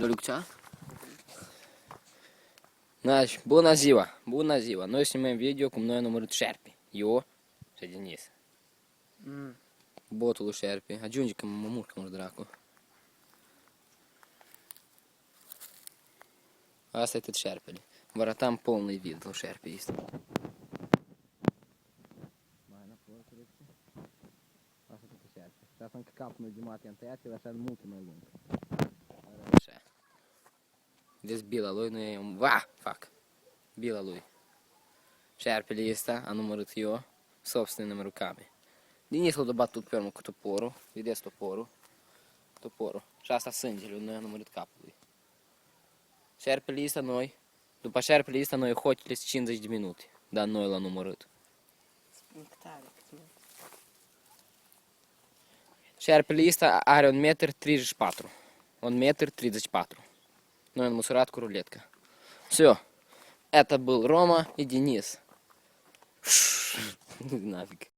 Люкча. Значит, bună ziua. Noi sнимаем видео cu noi numărul Șerpi. Eu și Denis. Botul lui Șerpi. Ajunge că mă murcă, mă dracu. Asta e tot Șerpele. Vă arătam полный вид lui Șerpi este. Mai înapoi, corect. Asta e tot Șerpi. Și asta încă capul meu de mate am tăiat, el așa mult mai lung. Așa. Vezi bila lui, nu e un... Fac! Bila lui. Șerpele ăsta a numărat eu, собственными руками. Denis l-a dobat tot pe urmă cu toporul. Vedeți toporul? Toporul. Și asta sângele, noi am numărat capul lui. Șerpele ăsta noi, după șerpele ăsta noi hotele 50 de minute. Dar noi l-am numărat. Șerpele ăsta are 1,34 m. 1,34 m. Noi am măsurat cu ruletca. Все. Это был Рома и Денис. Нафиг.